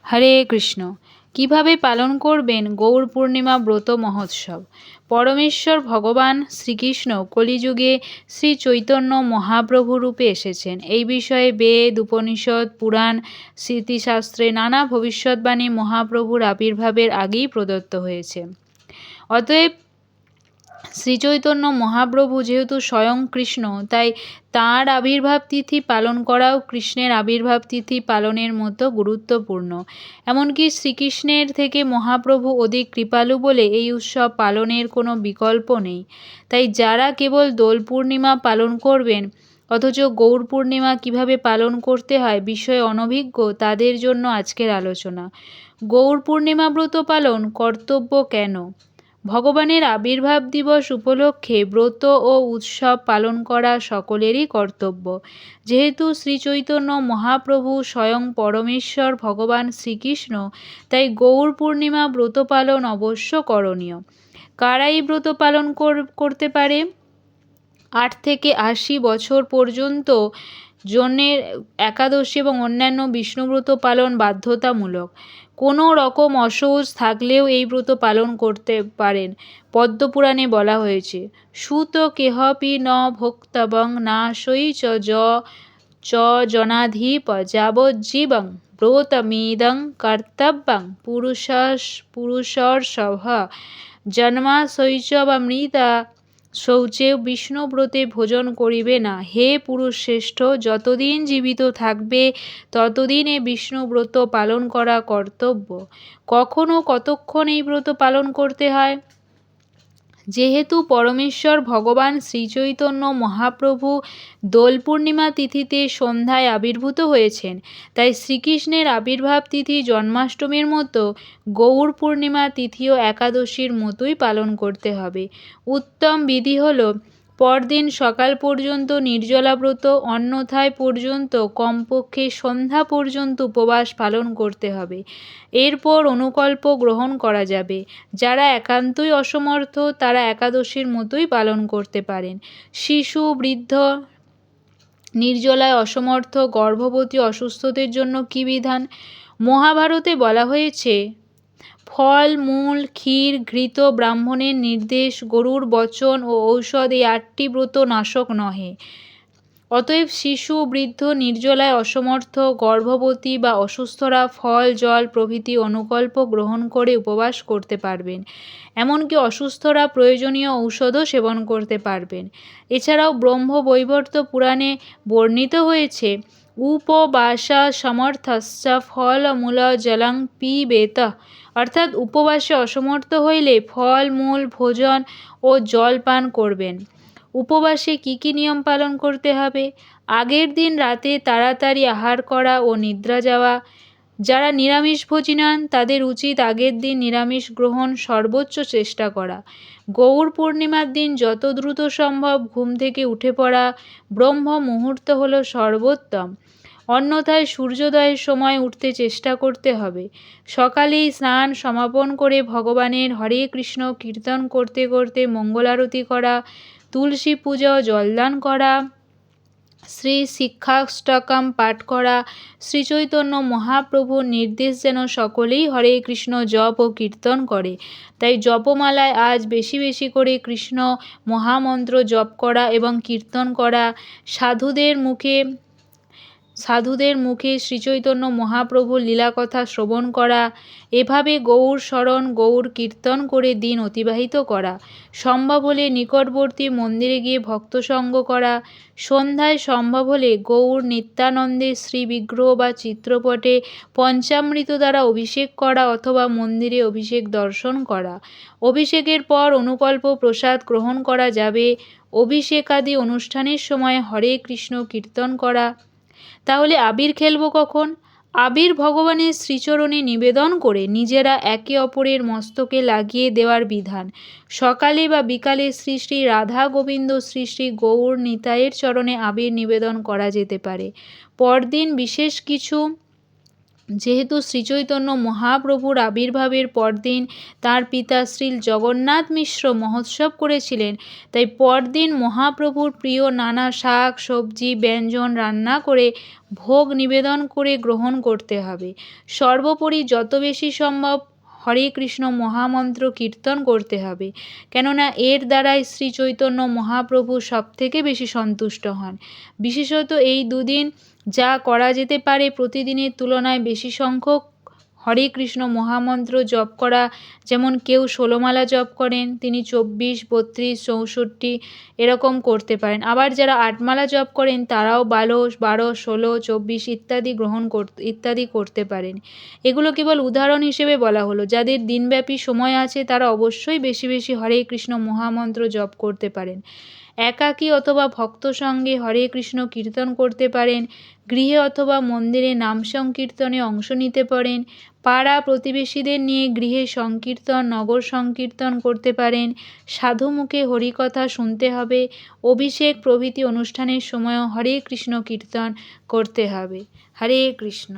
হরে কৃষ্ণ। কিভাবে পালন করবেন গৌর পূর্ণিমা ব্রত মহোৎসব? পরমেশ্বর ভগবান শ্রীকৃষ্ণ কলিযুগে শ্রী চৈতন্য মহাপ্রভু রূপে এসেছেন। এই বিষয়ে বেদ, উপনিষদ, পুরাণ, স্মৃতিশাস্ত্রে নানা ভবিষ্যৎবাণী মহাপ্রভুর আবির্ভাবের আগেই প্রদত্ত হয়েছে। অতএব শ্রীচৈতন্য মহাপ্রভু যেহেতু স্বয়ং কৃষ্ণ, তাই তাঁর আবির্ভাব তিথি পালন করাও কৃষ্ণের আবির্ভাব তিথি পালনের মতো গুরুত্বপূর্ণ। এমনকি শ্রীকৃষ্ণের থেকে মহাপ্রভু অধিক কৃপালু বলে এই উৎসব পালনের কোনো বিকল্প নেই। তাই যারা কেবল দোল পূর্ণিমা পালন করবেন অথচ গৌর পূর্ণিমা কিভাবে পালন করতে হয় বিষয়ে অনভিজ্ঞ, তাদের জন্য আজকের আলোচনা। গৌর পূর্ণিমা ব্রত পালন কর্তব্য কেন? ভগবানের আবির্ভাব দিবস উপলক্ষে ব্রত ও উৎসব পালন করা সকলেরই কর্তব্য। যেহেতু শ্রীচৈতন্য মহাপ্রভু স্বয়ং পরমেশ্বর ভগবান শ্রীকৃষ্ণ, তাই গৌর পূর্ণিমা ব্রত পালন অবশ্য করণীয়। কারা এই ব্রত পালন করতে পারে? 8 থেকে 80 বছর পর্যন্ত জনের একাদশী এবং অন্যান্য বিষ্ণুব্রত পালন বাধ্যতামূলক। কোনো রকম অসৌচ থাকলেও এই ব্রত পালন করতে পারেন। পদ্মপুরাণে বলা হয়েছে, সুত কেহপি ন ভোক্তব্যং নাশৈ চ জনাধিপ যাবজ্জীবং ব্রতমিদং কর্তব্যং পুরুষর্ষভ জন্মাশৈচ বা মৃতা শৌচে বিষ্ণুব্রতে ভোজন করিবে না। হে পুরুষ শ্রেষ্ঠ, যতদিন জীবিত থাকবে ততদিন এ বিষ্ণুব্রত পালন করা কর্তব্য। কখন ও কতক্ষণ এই ব্রত পালন করতে হয়? যেহেতু পরমেশ্বর ভগবান শ্রীচৈতন্য মহাপ্রভু দোল পূর্ণিমা তিথিতে সন্ধ্যায় আবির্ভূত হয়েছেন, তাই শ্রীকৃষ্ণের আবির্ভাব তিথি জন্মাষ্টমীর মতো গৌর পূর্ণিমা তিথিও একাদশীর মতোই পালন করতে হবে। উত্তম বিধি হল পরদিন সকাল পর্যন্ত নির্জলা ব্রত, অন্যথায় পর্যন্ত কমপক্ষে সন্ধ্যা পর্যন্ত উপবাস পালন করতে হবে। এরপর অনুকল্প গ্রহণ করা যাবে। যারা একান্তই অসমর্থ তারা একাদশীর মতোই পালন করতে পারেন। শিশু, বৃদ্ধ, নির্জলায় অসমর্থ, গর্ভবতী, অসুস্থদের জন্য কী বিধান? মহাভারতে বলা হয়েছে, ফল, মূল, ক্ষীর, ঘৃত, ব্রাহ্মণের নির্দেশ, গরুর বচন ও ঔষধ এই 8টি ব্রত নাশক নহে। অতএব শিশু, বৃদ্ধ, নির্জলায় অসমর্থ, গর্ভবতী বা অসুস্থরা ফল, জল প্রভৃতি অনুকল্প গ্রহণ করে উপবাস করতে পারবেন। এমনকি অসুস্থরা প্রয়োজনীয় ঔষধও সেবন করতে পারবেন। এছাড়াও ব্রহ্মবৈবর্ত পুরাণে বর্ণিত হয়েছে, উপবাসা সমর্থস্য ফল মূল জলং পিবেত, অর্থাৎ উপবাসে অসমর্থ হইলে ফল, মূল, ভোজন ও জল পান করবেন। উপবাসে কী কী নিয়ম পালন করতে হবে? আগের দিন রাতে তাড়াতাড়ি আহার করা ও নিদ্রা যাওয়া। যারা নিরামিষভোজী নন তাদের উচিত আগের দিন নিরামিষ গ্রহণ সর্বোচ্চ চেষ্টা করা। গৌর পূর্ণিমার দিন যত দ্রুত সম্ভব ঘুম থেকে উঠে পড়া। ব্রহ্ম মুহূর্ত হল সর্বোত্তম, অন্যথায় সূর্যোদয়ের সময় উঠতে চেষ্টা করতে হবে। সকালেই স্নান সমাপন করে ভগবানের হরে কৃষ্ণ কীর্তন করতে করতে মঙ্গলারতি করা, তুলসী পূজা ও জলদান করা, শ্রী শিক্ষাষ্টকম পাঠ করা। শ্রীচৈতন্য মহাপ্রভুর নির্দেশ যেন সকলেই হরে কৃষ্ণ জপ ও কীর্তন করে, তাই জপমালায় আজ বেশি বেশি করে কৃষ্ণ মহামন্ত্র জপ করা এবং কীর্তন করা। সাধুদের মুখে শ্রীচৈতন্য মহাপ্রভুর লীলাকথা শ্রবণ করা। এভাবে গৌর স্মরণ, গৌর কীর্তন করে দিন অতিবাহিত করা। সম্ভব হলে নিকটবর্তী মন্দিরে গিয়ে ভক্তসঙ্গ করা। সন্ধ্যায় সম্ভব হলে গৌর নিত্যানন্দের শ্রী বিগ্রহ বা চিত্রপটে পঞ্চামৃত দ্বারা অভিষেক করা অথবা মন্দিরে অভিষেক দর্শন করা। অভিষেকের পর অনুকল্প প্রসাদ গ্রহণ করা যাবে। অভিষেকাদি অনুষ্ঠানের সময় হরে কৃষ্ণ কীর্তন করা। তাহলে আবির খেলব কখন? আবির ভগবানের শ্রীচরণে নিবেদন করে নিজেরা একে অপরের মস্তকে লাগিয়ে দেওয়ার বিধান। সকালে বা বিকালে শ্রী শ্রী রাধা গোবিন্দ শ্রী শ্রী গৌর নিতাইয়ের চরণে আবির নিবেদন করা যেতে পারে। পরদিন বিশেষ কিছু যেহেতু শ্রীচৈতন্য মহাপ্রভুর আবির্ভাবের পরদিন তাঁর পিতা শ্রী জগন্নাথ মিশ্র মহোৎসব করেছিলেন, তাই পরদিন মহাপ্রভুর প্রিয় নানা শাক সবজি ব্যঞ্জন রান্না করে ভোগ নিবেদন করে গ্রহণ করতে হবে। সর্বোপরি যত বেশি সম্ভব হরে কৃষ্ণ মহামন্ত্র কীর্তন করতে হবে, কেননা এর দ্বারাই শ্রী চৈতন্য মহাপ্রভু সবথেকে বেশি সন্তুষ্ট হন। বিশেষত এই দুদিন যা করা যেতে পারে প্রতিদিনের তুলনায় বেশি সংখ্যক হরে কৃষ্ণ মহামন্ত্র জপ করা, যেমন কেউ 16 মালা জপ করেন তিনি 24, 32, 64 এরকম করতে পারেন। আবার যারা 8 মালা জপ করেন তারাও 12, 16, 24 ইত্যাদি করতে পারেন। এগুলো কেবল উদাহরণ হিসেবে বলা হলো। যাদের দিনব্যাপী সময় আছে তারা অবশ্যই বেশি বেশি হরে কৃষ্ণ মহামন্ত্র জপ করতে পারেন। একাকী অথবা ভক্ত সঙ্গে হরে কৃষ্ণ কীর্তন করতে পারেন। গৃহে অথবা মন্দিরে নাম সংকীর্তনে অংশ নিতে পারেন। পাড়া প্রতিবেশীদের নিয়ে গৃহে সংকীর্তন, নগর সংকীর্তন করতে পারেন। সাধুমুখে হরিকথা শুনতে হবে। অভিষেক প্রভৃতি অনুষ্ঠানের সময়ও হরে কৃষ্ণ কীর্তন করতে হবে। হরে কৃষ্ণ।